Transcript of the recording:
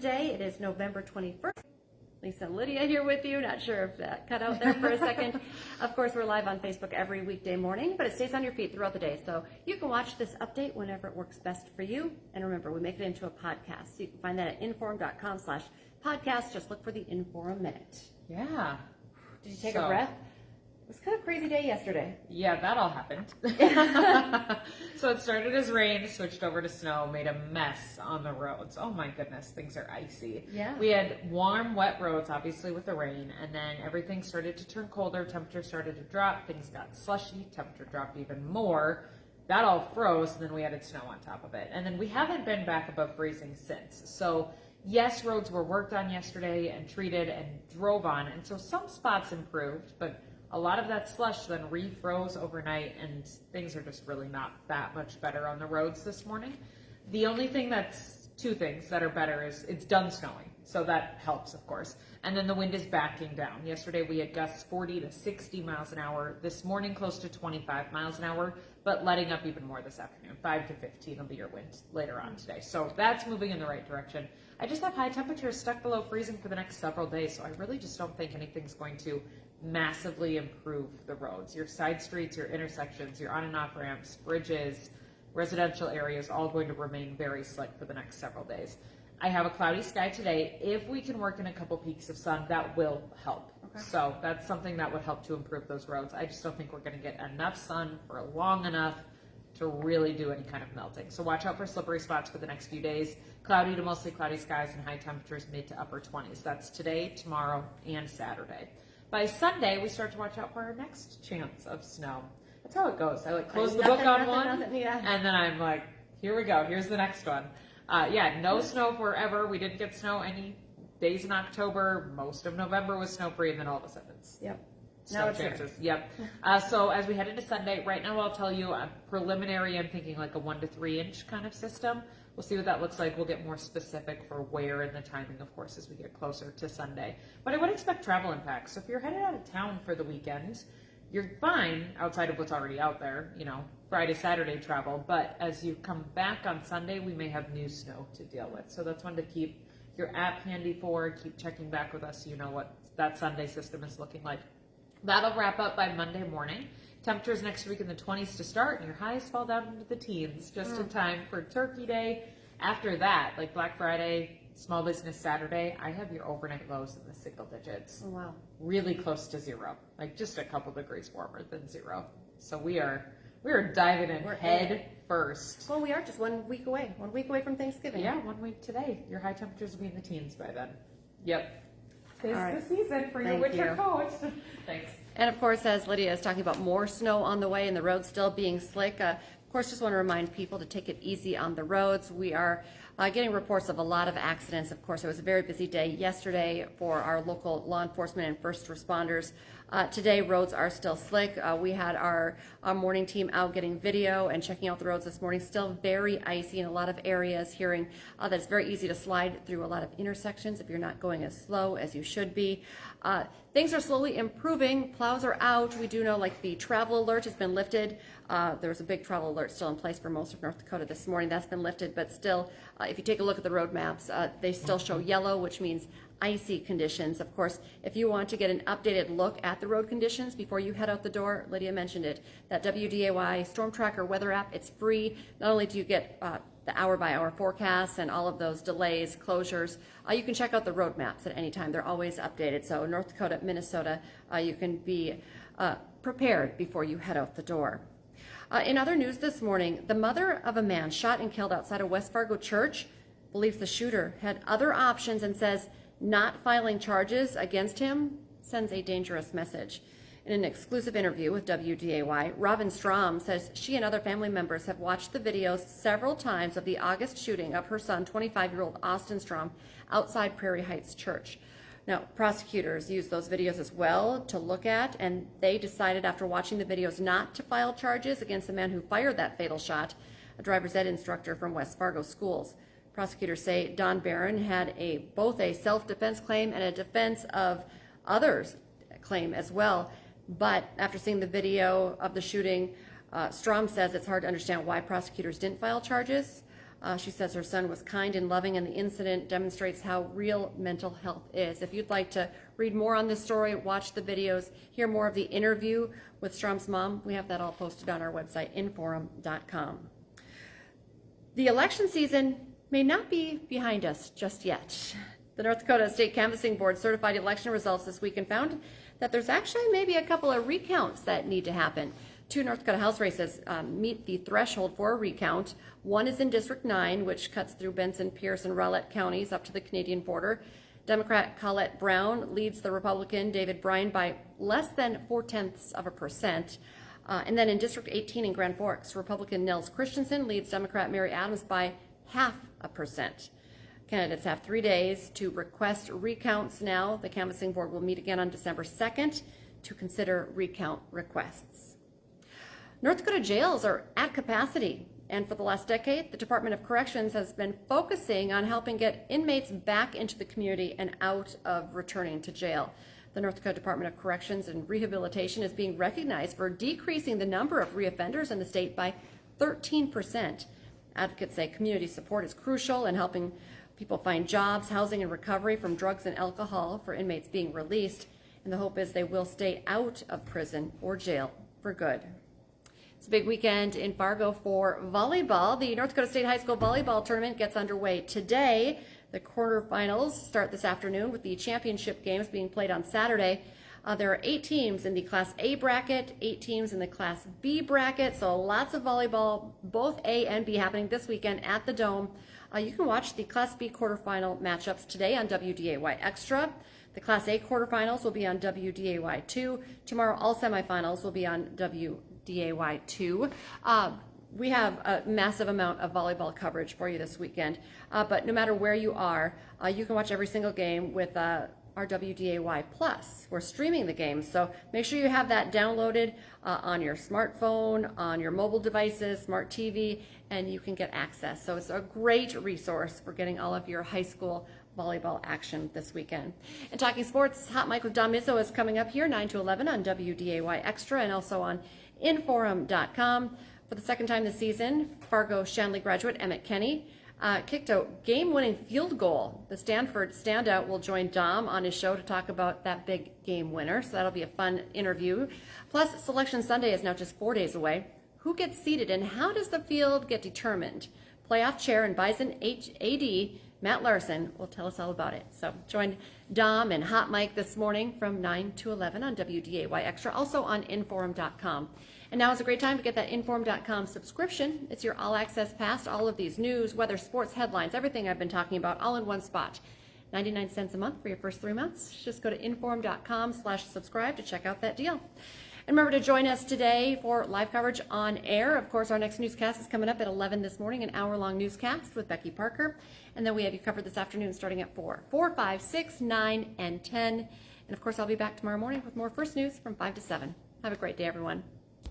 Thursday. It is November 21st. Lisa and Lydia here with you. Not sure if that cut out there for a second. Of course, we're live on Facebook every weekday morning, but it stays on your feed throughout the day. So you can watch this update whenever it works best for you. And remember, we make it into a podcast. So you can find that at inforum.com/podcast. Just look for the Inforum Minute. Yeah. Did you take a breath? It was kind of a crazy day yesterday. Yeah, that all happened. So it started as rain, switched over to snow, made a mess on the roads. Oh my goodness, things are icy. Yeah. We had warm, wet roads, obviously with the rain, and then everything started to turn colder, temperature started to drop, things got slushy, temperature dropped even more. That all froze, and then we added snow on top of it. And then we haven't been back above freezing since. So yes, roads were worked on yesterday and treated and drove on, and so some spots improved, but a lot of that slush then refroze overnight, and things are just really not that much better on the roads this morning. The only thing two things that are better is it's done snowing, so that helps, of course. And then the wind is backing down. Yesterday we had gusts 40 to 60 miles an hour. This morning close to 25 miles an hour, but letting up even more this afternoon. 5 to 15 will be your wind later on today. So that's moving in the right direction. I just have high temperatures stuck below freezing for the next several days, so I really just don't think anything's going to massively improve the roads. Your side streets, your intersections, your on and off ramps, bridges, residential areas, all going to remain very slick for the next several days. I have a cloudy sky today. If we can work in a couple peaks of sun, that will help. Okay. So that's something that would help to improve those roads. I just don't think we're going to get enough sun for long enough to really do any kind of melting. So watch out for slippery spots for the next few days. Cloudy to mostly cloudy skies and high temperatures mid to upper 20s. That's today, tomorrow, and Saturday. By Sunday, we start to watch out for our next chance of snow. That's how it goes. I close the book on one, and then I'm like, here we go. Here's the next one. No snow forever. We didn't get snow any days in October. Most of November was snow-free, and then all of a sudden it's snow chances. Yep. So as we head into Sunday, right now I'll tell you, preliminary, I'm thinking like a 1 to 3 inch kind of system. We'll see what that looks like. We'll get more specific for where and the timing, of course, as we get closer to Sunday. But I would expect travel impacts. So if you're headed out of town for the weekend, you're fine outside of what's already out there, Friday, Saturday travel. But as you come back on Sunday, we may have new snow to deal with. So that's one to keep your app handy for. Keep checking back with us so you know what that Sunday system is looking like. That'll wrap up by Monday morning. Temperatures next week in the 20s to start, and your highs fall down into the teens just in time for Turkey Day. After that, like Black Friday, Small Business Saturday, I have your overnight lows in the single digits. Oh, wow. Really close to zero, like just a couple degrees warmer than zero. So we are diving in head first. Well, we are just 1 week away. 1 week away from Thanksgiving. Yeah, 1 week today. Your high temperatures will be in the teens by then. Yep. Tis right. the season for your winter coat. Thanks. And of course, as Lydia is talking about more snow on the way and the roads still being slick, of course, just want to remind people to take it easy on the roads. We are getting reports of a lot of accidents. Of course, it was a very busy day yesterday for our local law enforcement and first responders. Today, roads are still slick. We had our morning team out getting video and checking out the roads this morning. Still very icy in a lot of areas, hearing that it's very easy to slide through a lot of intersections if you're not going as slow as you should be. Things are slowly improving. Plows are out. We do know the travel alert has been lifted. There was a big travel alert still in place for most of North Dakota this morning. That's been lifted, but still, if you take a look at the road maps, they still show yellow, which means icy conditions. Of course, if you want to get an updated look at the road conditions before you head out the door, Lydia mentioned it, that WDAY Storm Tracker weather app, it's free. Not only do you get the hour-by-hour forecasts and all of those delays, closures, you can check out the road maps at any time. They're always updated. So North Dakota, Minnesota, you can be prepared before you head out the door. In other news this morning, the mother of a man shot and killed outside a West Fargo church believes the shooter had other options and says not filing charges against him sends a dangerous message. In an exclusive interview with WDAY, Robin Strom says she and other family members have watched the videos several times of the August shooting of her son, 25-year-old Austin Strom, outside Prairie Heights Church. Now, prosecutors used those videos as well to look at, and they decided after watching the videos not to file charges against the man who fired that fatal shot, a driver's ed instructor from West Fargo Schools. Prosecutors say Don Barron had both a self-defense claim and a defense of others claim as well. But after seeing the video of the shooting, Strom says it's hard to understand why prosecutors didn't file charges. She says her son was kind and loving, and the incident demonstrates how real mental health is. If you'd like to read more on this story, watch the videos, hear more of the interview with Strom's mom, we have that all posted on our website, inforum.com. The election season may not be behind us just yet. The North Dakota State Canvassing Board certified election results this week and found that there's actually maybe a couple of recounts that need to happen. 2 North Dakota House races meet the threshold for a recount. One is in District 9, which cuts through Benson, Pierce, and Rowlett counties up to the Canadian border. Democrat Colette Brown leads the Republican David Bryan by less than 0.4%. And then in District 18 in Grand Forks, Republican Nels Christensen leads Democrat Mary Adams by 0.5%. Candidates have 3 days to request recounts now. The Canvassing Board will meet again on December 2nd to consider recount requests. North Dakota jails are at capacity, and for the last decade, the Department of Corrections has been focusing on helping get inmates back into the community and out of returning to jail. The North Dakota Department of Corrections and Rehabilitation is being recognized for decreasing the number of reoffenders in the state by 13%. Advocates say community support is crucial in helping people find jobs, housing, and recovery from drugs and alcohol for inmates being released, and the hope is they will stay out of prison or jail for good. It's a big weekend in Fargo for volleyball. The North Dakota State High School Volleyball Tournament gets underway today. The quarterfinals start this afternoon with the championship games being played on Saturday. There are 8 teams in the Class A bracket, 8 teams in the Class B bracket, so lots of volleyball, both A and B, happening this weekend at the Dome. You can watch the Class B quarterfinal matchups today on WDAY Extra. The Class A quarterfinals will be on WDAY 2. Tomorrow, all semifinals will be on WDAY 2. We have a massive amount of volleyball coverage for you this weekend, but no matter where you are, you can watch every single game with our WDAY Plus. We're streaming the games, so make sure you have that downloaded on your smartphone, on your mobile devices, smart TV, and you can get access. So it's a great resource for getting all of your high school volleyball action this weekend. And talking sports, Hot Mike with Don Mizzo is coming up here 9 to 11 on WDAY Extra and also on inforum.com. For the second time this season, Fargo Shanley graduate Emmett Kenny kicked a game-winning field goal. The Stanford standout will join Dom on his show to talk about that big game winner, so that'll be a fun interview. Plus, Selection Sunday is now just 4 days away. Who gets seated and how does the field get determined? Playoff chair and Bison AD Matt Larson will tell us all about it. So join Dom and Hot Mike this morning from 9 to 11 on WDAY Extra, also on inforum.com. And now is a great time to get that inforum.com subscription. It's your all-access pass to all of these news, weather, sports, headlines, everything I've been talking about, all in one spot. 99 cents a month for your first 3 months. Just go to inforum.com/subscribe to check out that deal. And remember to join us today for live coverage on air. Of course, our next newscast is coming up at 11 this morning, an hour-long newscast with Becky Parker. And then we have you covered this afternoon starting at 4, 5, 6, 9, and 10. And of course, I'll be back tomorrow morning with more First News from 5 to 7. Have a great day, everyone.